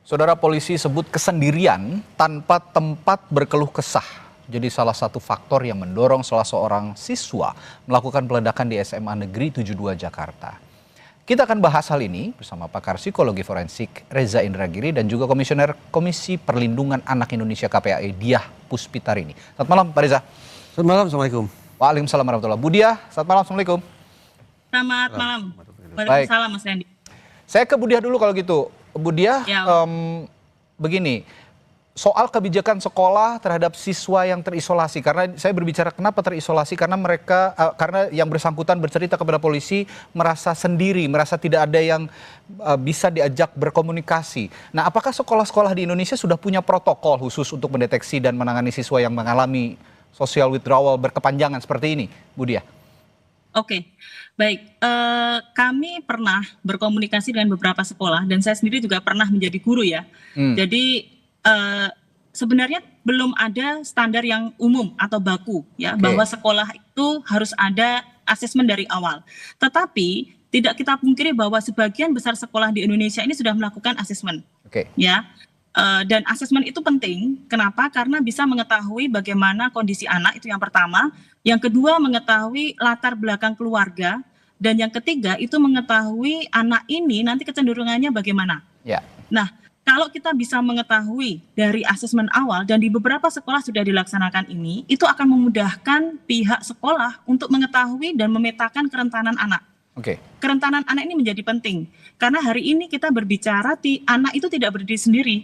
Saudara, polisi sebut kesendirian tanpa tempat berkeluh kesah jadi salah satu faktor yang mendorong salah seorang siswa melakukan peledakan di SMA Negeri 72 Jakarta. Kita akan bahas hal ini bersama pakar psikologi forensik Reza Indragiri dan juga Komisioner Komisi Perlindungan Anak Indonesia KPAI Diah Puspitarini. Selamat malam Pak Reza. Selamat malam, Assalamualaikum. Waalaikumsalam warahmatullahi wabarakatuh. Bu Diah, selamat malam, Assalamualaikum. Selamat malam. Waalaikumsalam Mas Randy. Saya ke Bu Diah dulu kalau gitu. Bu Diah, begini, soal kebijakan sekolah terhadap siswa yang terisolasi, karena saya berbicara kenapa terisolasi, karena mereka, karena yang bersangkutan bercerita kepada polisi merasa sendiri, merasa tidak ada yang bisa diajak berkomunikasi. Nah, apakah sekolah-sekolah di Indonesia sudah punya protokol khusus untuk mendeteksi dan menangani siswa yang mengalami social withdrawal berkepanjangan seperti ini, Bu Diah? Oke, baik. Kami pernah berkomunikasi dengan beberapa sekolah dan saya sendiri juga pernah menjadi guru ya. Jadi sebenarnya belum ada standar yang umum atau baku ya, bahwa sekolah itu harus ada asesmen dari awal. Tetapi tidak kita pungkiri bahwa sebagian besar sekolah di Indonesia ini sudah melakukan asesmen. Ya. Dan asesmen itu penting. Kenapa? Karena bisa mengetahui bagaimana kondisi anak, itu yang pertama. Yang kedua, mengetahui latar belakang keluarga. Dan yang ketiga, itu mengetahui anak ini nanti kecenderungannya bagaimana. Nah, kalau kita bisa mengetahui dari asesmen awal, dan di beberapa sekolah sudah dilaksanakan ini, itu akan memudahkan pihak sekolah untuk mengetahui dan memetakan kerentanan anak. Kerentanan anak ini menjadi penting. Karena hari ini kita berbicara, anak itu tidak berdiri sendiri.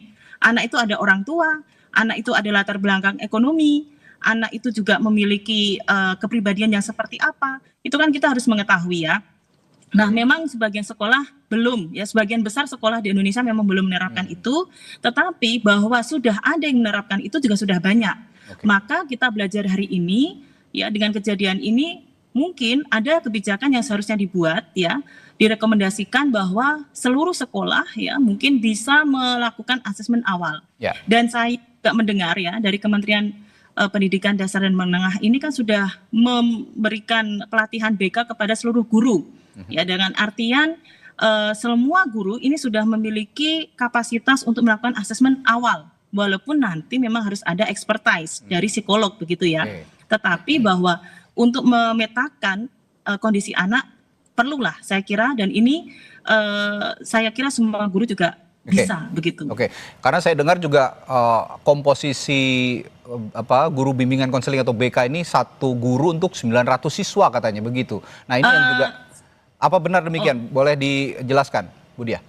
Anak itu ada orang tua, anak itu ada latar belakang ekonomi, anak itu juga memiliki kepribadian yang seperti apa. Itu kan kita harus mengetahui ya. Nah, memang sebagian sekolah belum, ya sebagian besar sekolah di Indonesia memang belum menerapkan itu, tetapi bahwa sudah ada yang menerapkan itu juga sudah banyak. Maka kita belajar hari ini, ya dengan kejadian ini, mungkin ada kebijakan yang seharusnya dibuat ya, direkomendasikan bahwa seluruh sekolah ya mungkin bisa melakukan asesmen awal. Dan saya juga mendengar ya dari Kementerian Pendidikan Dasar dan Menengah ini kan sudah memberikan pelatihan BK kepada seluruh guru. Ya, dengan artian semua guru ini sudah memiliki kapasitas untuk melakukan asesmen awal. Walaupun nanti memang harus ada expertise dari psikolog begitu ya. Tetapi bahwa untuk memetakan kondisi anak perlulah saya kira, dan ini saya kira semua guru juga bisa begitu. Karena saya dengar juga komposisi guru bimbingan konseling atau BK ini satu guru untuk 900 siswa katanya begitu. Nah, ini yang juga apa benar demikian? Boleh dijelaskan, Bu Diah?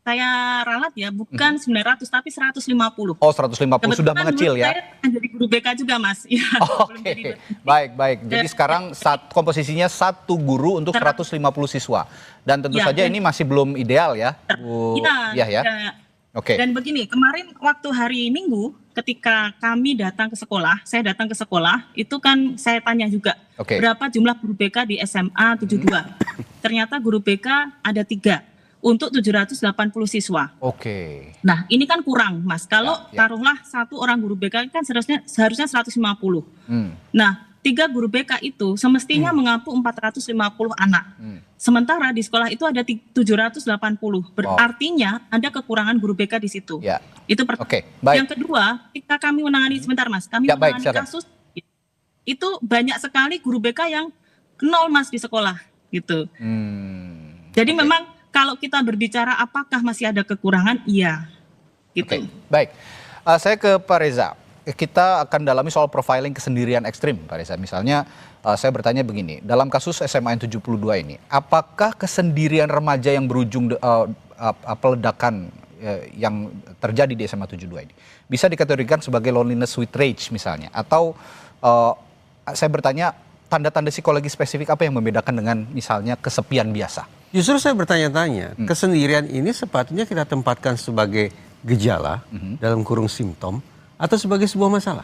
Saya ralat ya, bukan 900 tapi 150. 150 sudah mengecil ya. Saya jadi guru BK juga, Mas. Ya, baik. Jadi sekarang komposisinya satu guru untuk 150 siswa. Dan tentu saja ini masih belum ideal ya, Bu Diah ya. Dan begini, kemarin waktu hari Minggu ketika kami datang ke sekolah, saya datang ke sekolah, itu kan saya tanya juga berapa jumlah guru BK di SMA 72. Ternyata guru BK ada 3. Untuk 780 siswa. Nah, ini kan kurang, Mas. Kalau taruhlah satu orang guru BK kan seharusnya 150. Nah, 3 guru BK itu semestinya mengampu 450 anak. Sementara di sekolah itu ada 780. Berartinya ada kekurangan guru BK di situ. Itu pertama. Yang kedua, ketika kami menangani menangani kasus itu banyak sekali guru BK yang 0, Mas, di sekolah gitu. Jadi memang kalau kita berbicara apakah masih ada kekurangan, iya. Gitu. Baik, saya ke Pak Reza. Kita akan dalami soal profiling kesendirian ekstrim, Pak Reza. Misalnya, saya bertanya begini, dalam kasus SMA 72 ini, apakah kesendirian remaja yang berujung peledakan yang terjadi di SMA 72 ini bisa dikategorikan sebagai loneliness with rage misalnya? Atau saya bertanya, tanda-tanda psikologi spesifik apa yang membedakan dengan misalnya kesepian biasa? Justru saya bertanya-tanya, kesendirian ini sepatutnya kita tempatkan sebagai gejala dalam kurung simptom atau sebagai sebuah masalah.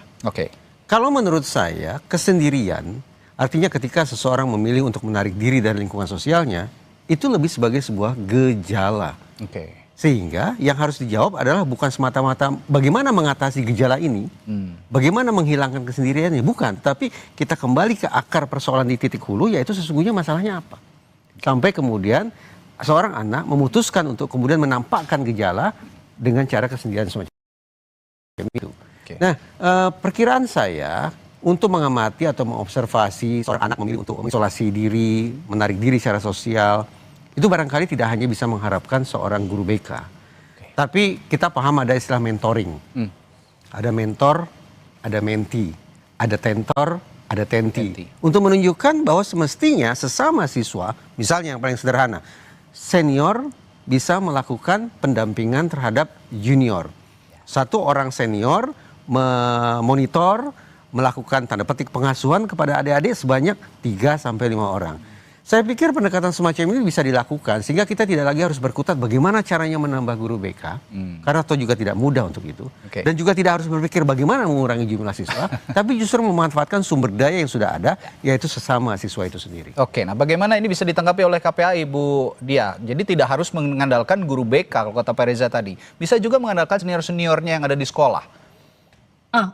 Kalau menurut saya, kesendirian artinya ketika seseorang memilih untuk menarik diri dari lingkungan sosialnya, itu lebih sebagai sebuah gejala. Sehingga yang harus dijawab adalah bukan semata-mata bagaimana mengatasi gejala ini, bagaimana menghilangkan kesendiriannya, bukan. Tapi kita kembali ke akar persoalan di titik hulu, yaitu sesungguhnya masalahnya apa. Sampai kemudian seorang anak memutuskan untuk kemudian menampakkan gejala dengan cara kesendirian semacam itu. Nah, perkiraan saya untuk mengamati atau mengobservasi seorang anak memilih untuk isolasi diri, menarik diri secara sosial, itu barangkali tidak hanya bisa mengharapkan seorang guru BK. Tapi kita paham ada istilah mentoring. Ada mentor, ada mentee, ada tentor, ada tenti. Untuk menunjukkan bahwa semestinya sesama siswa, misalnya yang paling sederhana, senior bisa melakukan pendampingan terhadap junior. Satu orang senior memonitor, melakukan tanda petik pengasuhan kepada adik-adik sebanyak 3 sampai 5 orang. Saya pikir pendekatan semacam ini bisa dilakukan sehingga kita tidak lagi harus berkutat bagaimana caranya menambah guru BK, karena toh juga tidak mudah untuk itu. Dan juga tidak harus berpikir bagaimana mengurangi jumlah siswa, tapi justru memanfaatkan sumber daya yang sudah ada, yaitu sesama siswa itu sendiri. Oke, nah bagaimana ini bisa ditanggapi oleh KPAI, Bu Dia? Jadi tidak harus mengandalkan guru BK kalau kata Pak Reza tadi, bisa juga mengandalkan senior-seniornya yang ada di sekolah.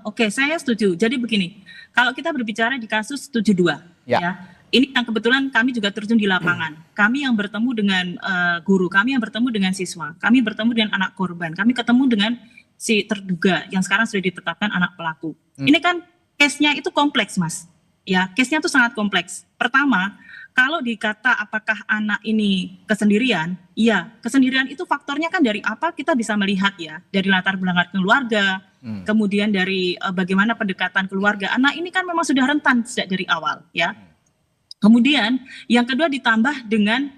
Oke, saya setuju. Jadi begini, kalau kita berbicara di kasus 72, ya, ini yang kebetulan kami juga terjun di lapangan. Kami yang bertemu dengan guru, kami yang bertemu dengan siswa, kami bertemu dengan anak korban, kami ketemu dengan si terduga yang sekarang sudah ditetapkan anak pelaku. Ini kan case-nya itu kompleks, Mas. Ya, case-nya itu sangat kompleks. Pertama, kalau dikata apakah anak ini kesendirian, iya, kesendirian itu faktornya kan dari apa kita bisa melihat ya, dari latar belakang keluarga, kemudian dari bagaimana pendekatan keluarga. Anak ini kan memang sudah rentan sejak dari awal, ya. Kemudian yang kedua ditambah dengan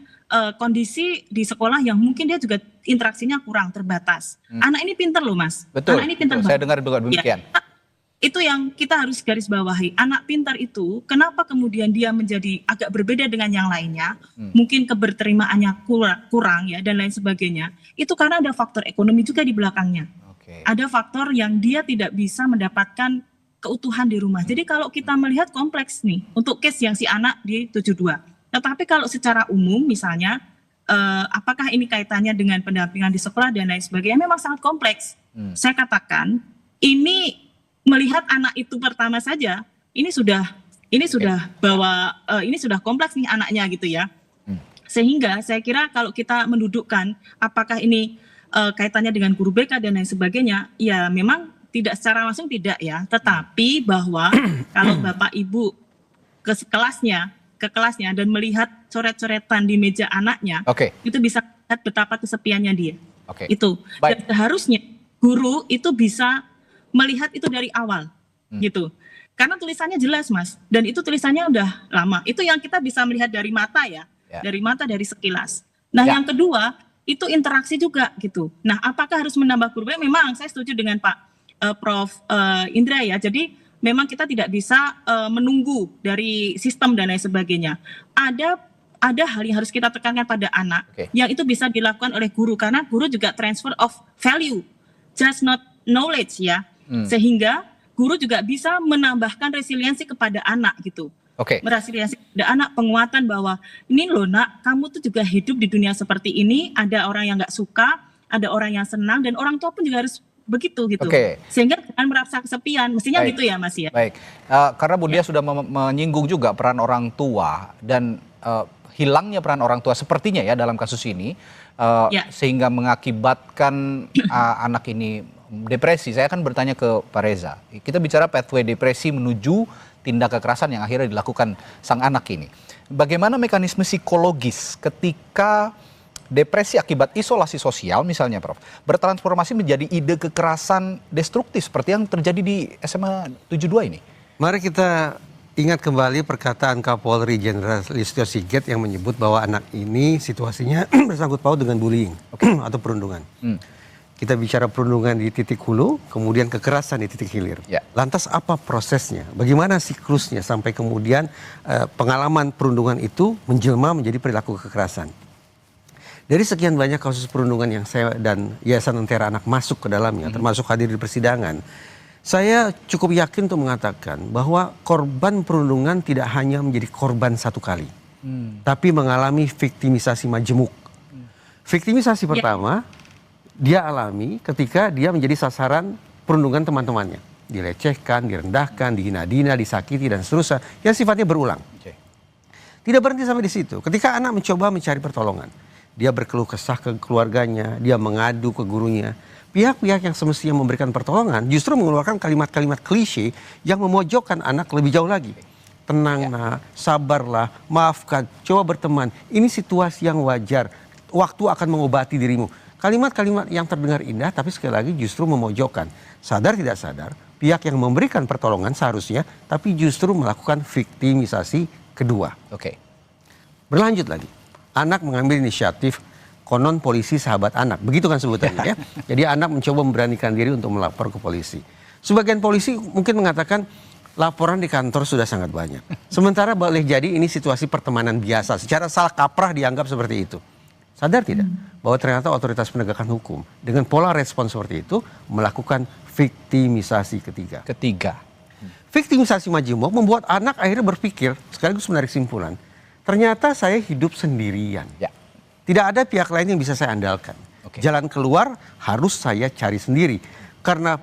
kondisi di sekolah yang mungkin dia juga interaksinya kurang terbatas. Anak ini pintar loh, Mas. Betul. Anak ini pintar. Saya dengar juga demikian. Ya. Itu yang kita harus garis bawahi. Anak pintar itu, kenapa kemudian dia menjadi agak berbeda dengan yang lainnya, mungkin keberterimaannya kurang ya, dan lain sebagainya, itu karena ada faktor ekonomi juga di belakangnya. Ada faktor yang dia tidak bisa mendapatkan keutuhan di rumah. Jadi kalau kita melihat kompleks nih, untuk case yang si anak di 72. Tetapi kalau secara umum misalnya, apakah ini kaitannya dengan pendampingan di sekolah dan lain sebagainya, memang sangat kompleks. Saya katakan, ini melihat anak itu pertama saja, ini sudah ini sudah kompleks nih anaknya gitu ya. Sehingga saya kira kalau kita mendudukkan apakah ini kaitannya dengan guru BK dan lain sebagainya, ya memang tidak secara langsung tidak ya. Tetapi bahwa kalau Bapak Ibu ke kelasnya dan melihat coret-coretan di meja anaknya, itu bisa lihat betapa kesepiannya dia. Itu. Dan seharusnya guru itu bisa melihat itu dari awal, gitu. Karena tulisannya jelas, Mas, dan itu tulisannya udah lama. Itu yang kita bisa melihat dari mata ya, dari mata, dari sekilas. Nah, yang kedua itu interaksi juga, gitu. Nah, apakah harus menambah guru? Memang saya setuju dengan Pak Prof Indra ya. Jadi memang kita tidak bisa menunggu dari sistem dan lain sebagainya. Ada hal yang harus kita tekankan pada anak, yang itu bisa dilakukan oleh guru, karena guru juga transfer of value, just not knowledge ya. Sehingga guru juga bisa menambahkan resiliensi kepada anak gitu. Resiliensi kepada anak, penguatan bahwa ini loh nak, kamu tuh juga hidup di dunia seperti ini, ada orang yang nggak suka, ada orang yang senang, dan orang tua pun juga harus begitu gitu. Sehingga jangan merasa kesepian, mestinya gitu ya Mas ya. Baik, karena Bu Dia sudah menyinggung juga peran orang tua dan hilangnya peran orang tua sepertinya ya dalam kasus ini, sehingga mengakibatkan anak ini depresi. Saya akan bertanya ke Pak Reza. Kita bicara pathway depresi menuju tindak kekerasan yang akhirnya dilakukan sang anak ini. Bagaimana mekanisme psikologis ketika depresi akibat isolasi sosial misalnya, Prof, bertransformasi menjadi ide kekerasan destruktif seperti yang terjadi di SMA 72 ini? Mari kita ingat kembali perkataan Kapolri Jenderal Listio Sigit yang menyebut bahwa anak ini situasinya bersangkut paut dengan bullying atau perundungan. Kita bicara perundungan di titik hulu, kemudian kekerasan di titik hilir. Lantas apa prosesnya? Bagaimana siklusnya sampai kemudian pengalaman perundungan itu menjelma menjadi perilaku kekerasan? Dari sekian banyak kasus perundungan yang saya dan Yayasan Lentera Anak masuk ke dalamnya, termasuk hadir di persidangan, saya cukup yakin untuk mengatakan bahwa korban perundungan tidak hanya menjadi korban satu kali, tapi mengalami viktimisasi majemuk. Viktimisasi pertama dia alami ketika dia menjadi sasaran perundungan teman-temannya. Dilecehkan, direndahkan, dihina-hina, disakiti, dan seterusnya. Yang sifatnya berulang. Tidak berhenti sampai di situ. Ketika anak mencoba mencari pertolongan, dia berkeluh kesah ke keluarganya, dia mengadu ke gurunya. pihak-pihak yang semestinya memberikan pertolongan justru mengeluarkan kalimat-kalimat klise yang memojokkan anak lebih jauh lagi. Tenang nak, sabarlah, maafkan, coba berteman. Ini situasi yang wajar. Waktu akan mengobati dirimu. Kalimat-kalimat yang terdengar indah tapi sekali lagi justru memojokkan. Sadar tidak sadar, pihak yang memberikan pertolongan seharusnya tapi justru melakukan viktimisasi kedua. Oke. Berlanjut lagi. Anak mengambil inisiatif, konon polisi sahabat anak. Begitu kan sebutannya ya. Jadi anak mencoba memberanikan diri untuk melapor ke polisi. Sebagian polisi mungkin mengatakan laporan di kantor sudah sangat banyak. Sementara boleh jadi ini situasi pertemanan biasa. Secara salah kaprah dianggap seperti itu. Sadar tidak bahwa ternyata otoritas penegakan hukum dengan pola respon seperti itu melakukan viktimisasi ketiga. Viktimisasi majemuk membuat anak akhirnya berpikir sekaligus menarik simpulan. Ternyata saya hidup sendirian. Ya. Tidak ada pihak lain yang bisa saya andalkan. Jalan keluar harus saya cari sendiri. Karena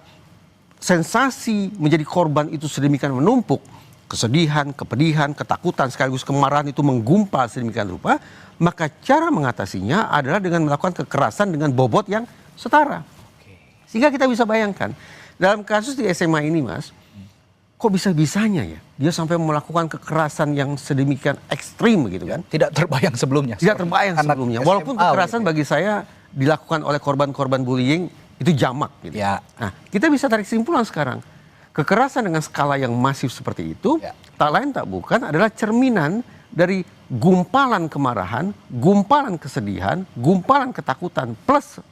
sensasi menjadi korban itu sedemikian menumpuk, kesedihan, kepedihan, ketakutan, sekaligus kemarahan itu menggumpal sedemikian rupa, maka cara mengatasinya adalah dengan melakukan kekerasan dengan bobot yang setara. Sehingga kita bisa bayangkan, dalam kasus di SMA ini Mas, kok bisa-bisanya ya dia sampai melakukan kekerasan yang sedemikian ekstrim begitu kan? Tidak terbayang sebelumnya. Tidak terbayang sebelumnya. Walaupun kekerasan bagi saya dilakukan oleh korban-korban bullying itu jamak gitu. Ya. Nah, kita bisa tarik kesimpulan sekarang. Kekerasan dengan skala yang masif seperti itu tak lain tak bukan adalah cerminan dari gumpalan kemarahan, gumpalan kesedihan, gumpalan ketakutan plus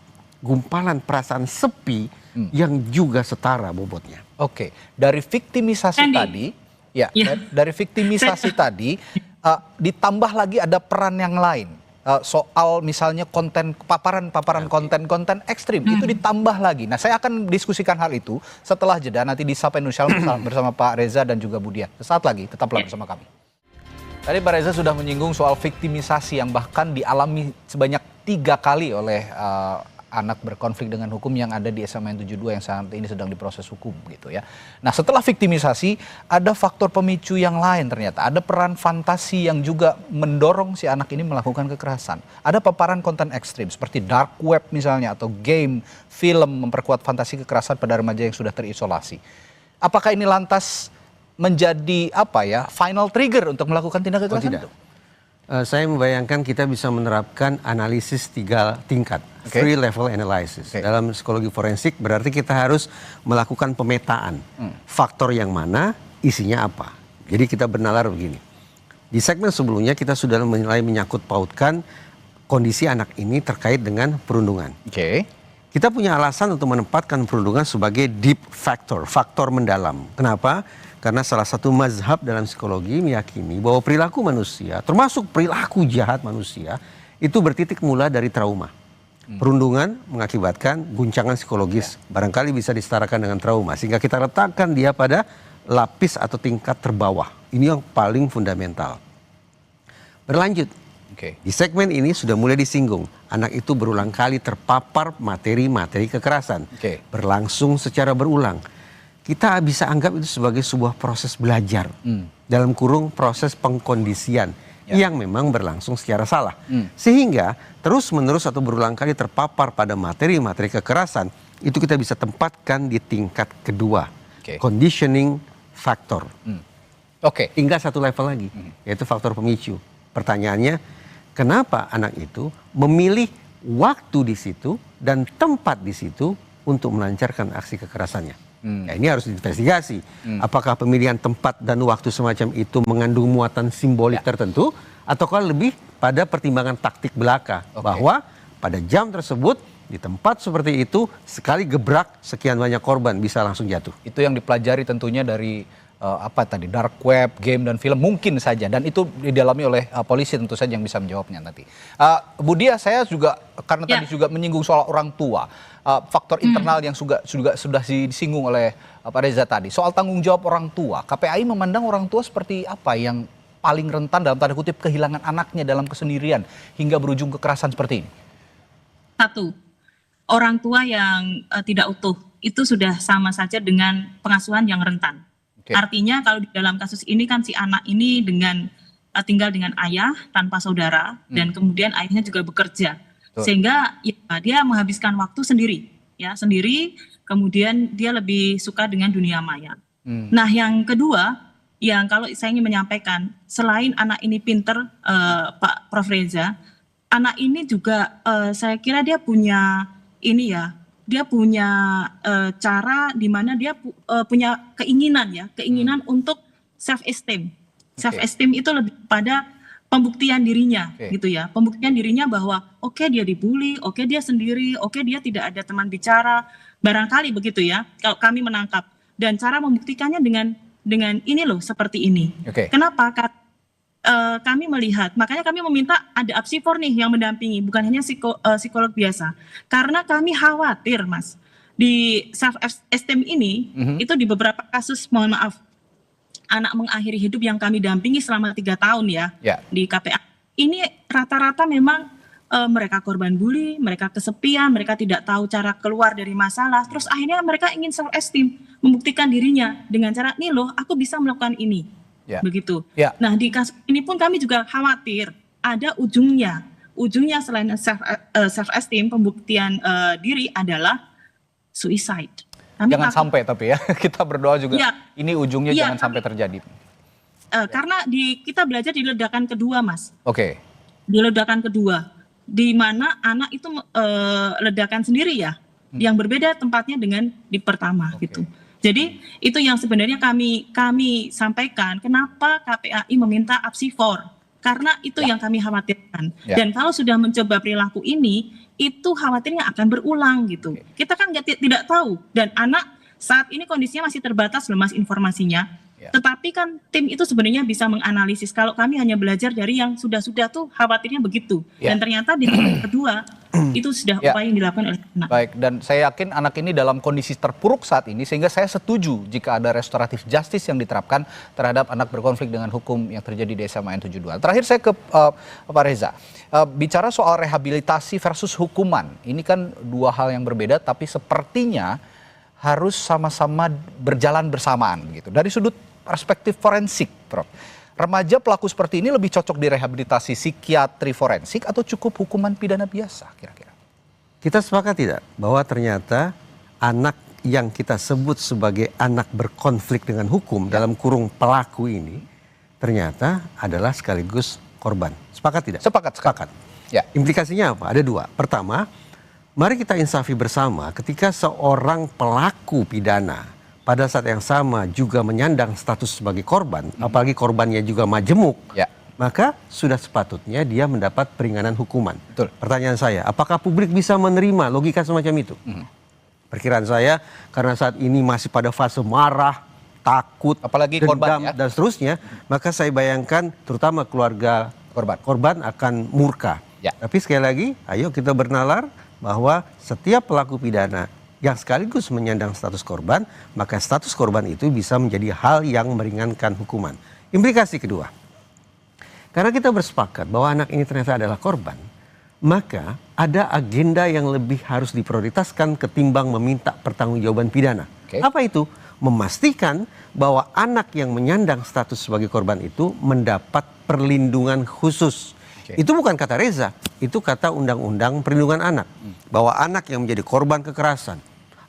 gumpalan perasaan sepi yang juga setara bobotnya. Oke, dari viktimisasi tadi, dari viktimisasi tadi ditambah lagi ada peran yang lain. Soal misalnya paparan konten-konten ekstrim itu ditambah lagi. Nah, saya akan diskusikan hal itu setelah jeda nanti di Sapa Indonesia bersama Pak Reza dan juga Budia. Sesaat lagi tetaplah bersama kami. Tadi Pak Reza sudah menyinggung soal viktimisasi yang bahkan dialami sebanyak 3 kali oleh anak berkonflik dengan hukum yang ada di SMA 72 yang saat ini sedang diproses hukum gitu ya. Nah, setelah viktimisasi ada faktor pemicu yang lain ternyata. Ada peran fantasi yang juga mendorong si anak ini melakukan kekerasan. Ada paparan konten ekstrim seperti dark web misalnya atau game, film memperkuat fantasi kekerasan pada remaja yang sudah terisolasi. Apakah ini lantas menjadi final trigger untuk melakukan tindak kekerasan itu? Saya membayangkan kita bisa menerapkan analisis 3 tingkat, 3 level analysis. Dalam psikologi forensik berarti kita harus melakukan pemetaan faktor yang mana, isinya apa. Jadi kita bernalar begini. Di segmen sebelumnya kita sudah mulai menyangkut pautkan kondisi anak ini terkait dengan perundungan. Kita punya alasan untuk menempatkan perundungan sebagai deep factor, faktor mendalam. Kenapa? Karena salah satu mazhab dalam psikologi meyakini bahwa perilaku manusia, termasuk perilaku jahat manusia, itu bertitik mula dari trauma. Perundungan mengakibatkan guncangan psikologis, barangkali bisa disetarakan dengan trauma. Sehingga kita letakkan dia pada lapis atau tingkat terbawah. Ini yang paling fundamental. Berlanjut, di segmen ini sudah mulai disinggung. Anak itu berulang kali terpapar materi-materi kekerasan. Berlangsung secara berulang. Kita bisa anggap itu sebagai sebuah proses belajar. Dalam kurung proses pengkondisian yang memang berlangsung secara salah. Sehingga terus menerus atau berulang kali terpapar pada materi-materi kekerasan, itu kita bisa tempatkan di tingkat kedua. Conditioning factor. Tinggal satu level lagi, yaitu faktor pemicu. Pertanyaannya, kenapa anak itu memilih waktu di situ dan tempat di situ untuk melancarkan aksi kekerasannya? Ya, ini harus diinvestigasi. Apakah pemilihan tempat dan waktu semacam itu mengandung muatan simbolik tertentu, ataukah lebih pada pertimbangan taktik belaka bahwa pada jam tersebut di tempat seperti itu sekali gebrak sekian banyak korban bisa langsung jatuh. Itu yang dipelajari tentunya dari dark web, game dan film mungkin saja, dan itu didalami oleh polisi tentu saja yang bisa menjawabnya nanti. Budia, saya juga karena tadi juga menyinggung soal orang tua, faktor internal yang sudah disinggung oleh Pak Reza tadi soal tanggung jawab orang tua. KPAI memandang orang tua seperti apa yang paling rentan dalam tanda kutip kehilangan anaknya dalam kesendirian hingga berujung kekerasan seperti ini? 1, orang tua yang tidak utuh itu sudah sama saja dengan pengasuhan yang rentan. Artinya kalau di dalam kasus ini kan si anak ini tinggal dengan ayah tanpa saudara dan kemudian ayahnya juga bekerja. Sehingga ya, dia menghabiskan waktu sendiri ya, sendiri, kemudian dia lebih suka dengan dunia maya. Nah, yang kedua, yang kalau saya ingin menyampaikan, selain anak ini pinter, Pak Prof. Reza, anak ini juga saya kira dia punya ini ya, dia punya cara di mana dia punya keinginan untuk self esteem. Self esteem itu lebih pada pembuktian dirinya, gitu ya. Pembuktian dirinya bahwa oke, dia dibully, oke dia sendiri, oke dia tidak ada teman bicara, barangkali begitu ya. Kalau kami menangkap, dan cara membuktikannya dengan ini loh, seperti ini. Kenapa? Kami melihat, makanya kami meminta ada apsifor nih yang mendampingi, bukan hanya psikolog biasa. Karena kami khawatir, Mas, di self esteem ini itu di beberapa kasus, mohon maaf, anak mengakhiri hidup yang kami dampingi selama 3 tahun ya, di KPA. Ini rata-rata memang mereka korban bully, mereka kesepian, mereka tidak tahu cara keluar dari masalah, terus akhirnya mereka ingin self esteem, membuktikan dirinya dengan cara, nih loh, aku bisa melakukan ini, begitu. Nah, di kasus ini pun kami juga khawatir ada ujungnya selain self esteem, pembuktian diri adalah suicide. Jangan sampai tapi ya, kita berdoa juga ini ujungnya jangan sampai terjadi. Karena kita belajar di ledakan kedua, Mas. Di ledakan kedua, di mana anak itu ledakan sendiri ya, yang berbeda tempatnya dengan di pertama gitu. Jadi itu yang sebenarnya kami sampaikan, kenapa KPAI meminta apsifor, karena itu yang kami khawatirkan. Dan kalau sudah mencoba perilaku ini, itu khawatirnya akan berulang gitu. Kita kan tidak tahu, dan anak saat ini kondisinya masih terbatas loh, Mas, informasinya. Tetapi kan tim itu sebenarnya bisa menganalisis. Kalau kami hanya belajar dari yang sudah-sudah tuh khawatirnya begitu. Dan ternyata di kedua itu sudah upaya yang dilakukan oleh anak. Baik, dan saya yakin anak ini dalam kondisi terpuruk saat ini, sehingga saya setuju jika ada restoratif justice yang diterapkan terhadap anak berkonflik dengan hukum yang terjadi di SMA N72. Terakhir saya ke Pak Reza. Bicara soal rehabilitasi versus hukuman, ini kan dua hal yang berbeda, tapi sepertinya harus sama-sama berjalan bersamaan gitu. Dari sudut perspektif forensik, Prof, remaja pelaku seperti ini lebih cocok direhabilitasi psikiatri forensik atau cukup hukuman pidana biasa kira-kira? Kita sepakat tidak bahwa ternyata anak yang kita sebut sebagai anak berkonflik dengan hukum dalam kurung pelaku ini ternyata adalah sekaligus korban. Sepakat tidak? Sepakat. Implikasinya apa? Ada dua. Pertama, mari kita insafi bersama ketika seorang pelaku pidana pada saat yang sama juga menyandang status sebagai korban, apalagi korbannya juga majemuk, maka sudah sepatutnya dia mendapat peringanan hukuman. Pertanyaan saya, apakah publik bisa menerima logika semacam itu? Perkiraan saya, karena saat ini masih pada fase marah, takut, apalagi dendam, dan seterusnya, maka saya bayangkan terutama keluarga korban akan murka. Tapi sekali lagi, ayo kita bernalar bahwa setiap pelaku pidana yang sekaligus menyandang status korban, maka status korban itu bisa menjadi hal yang meringankan hukuman. Implikasi kedua, karena kita bersepakat bahwa anak ini ternyata adalah korban, maka ada agenda yang lebih harus diprioritaskan ketimbang meminta pertanggungjawaban pidana. Apa itu? Memastikan bahwa anak yang menyandang status sebagai korban itu mendapat perlindungan khusus. Itu bukan kata Reza, itu kata Undang-Undang Perlindungan Anak. Bahwa anak yang menjadi korban kekerasan,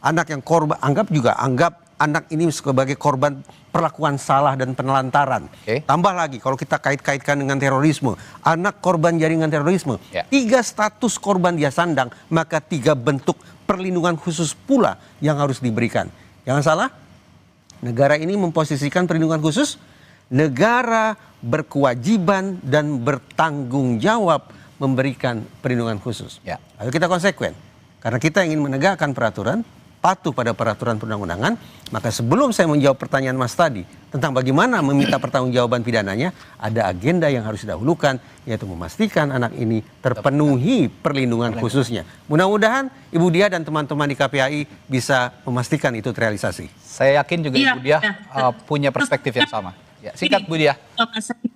anak yang anggap anak ini sebagai korban perlakuan salah dan penelantaran. Tambah lagi kalau kita kait-kaitkan dengan terorisme, anak korban jaringan terorisme, 3 status korban dia sandang, maka 3 bentuk perlindungan khusus pula yang harus diberikan. Jangan salah, negara ini memposisikan perlindungan khusus, negara berkewajiban dan bertanggung jawab memberikan perlindungan khusus. Ayo kita konsekuen. Karena kita ingin menegakkan peraturan, patuh pada peraturan perundang-undangan, maka sebelum saya menjawab pertanyaan Mas tadi tentang bagaimana meminta pertanggungjawaban pidananya, ada agenda yang harus didahulukan, yaitu memastikan anak ini terpenuhi perlindungan khususnya. Mudah-mudahan Ibu Dia dan teman-teman di KPAI bisa memastikan itu terrealisasi. Saya yakin juga Ibu Dia punya perspektif yang sama. Singkat Bu Dia.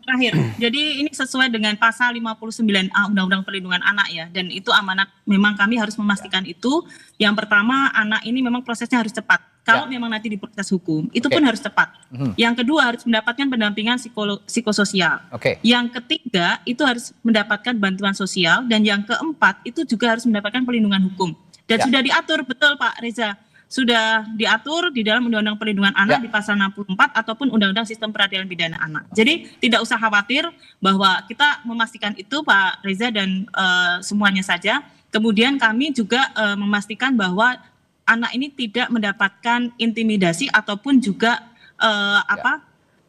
Terakhir, jadi ini sesuai dengan pasal 59A Undang-Undang Perlindungan Anak ya, dan itu amanat memang kami harus memastikan itu. Yang pertama, anak ini memang prosesnya harus cepat. Kalau memang nanti diproses hukum, itu pun harus cepat. Yang kedua, harus mendapatkan pendampingan psikososial. Yang ketiga, itu harus mendapatkan bantuan sosial, dan yang keempat, itu juga harus mendapatkan perlindungan hukum. Dan sudah diatur, betul Pak Reza, sudah diatur di dalam Undang-Undang Perlindungan Anak di pasal 64 ataupun Undang-Undang Sistem Peradilan Pidana Anak. Jadi tidak usah khawatir bahwa kita memastikan itu Pak Reza dan semuanya saja. Kemudian kami juga memastikan bahwa anak ini tidak mendapatkan intimidasi ataupun juga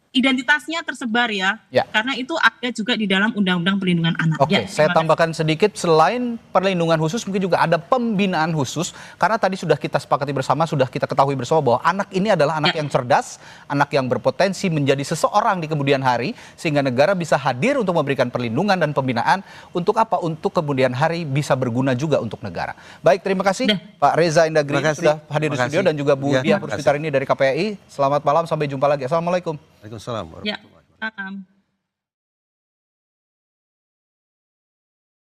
identitasnya tersebar ya, karena itu ada juga di dalam Undang-Undang Perlindungan Anak. Oke, saya tambahkan sedikit, selain perlindungan khusus mungkin juga ada pembinaan khusus, karena tadi sudah kita sepakati bersama, sudah kita ketahui bersama bahwa anak ini adalah anak yang cerdas, anak yang berpotensi menjadi seseorang di kemudian hari, sehingga negara bisa hadir untuk memberikan perlindungan dan pembinaan, untuk apa? Untuk kemudian hari bisa berguna juga untuk negara. Baik, terima kasih Pak Reza Indagri sudah hadir di studio, dan juga Bu Diah Puspitarini dari KPAI. Selamat malam, sampai jumpa lagi. Assalamualaikum. Waalaikumsalam warahmatullahi wabarakatuh.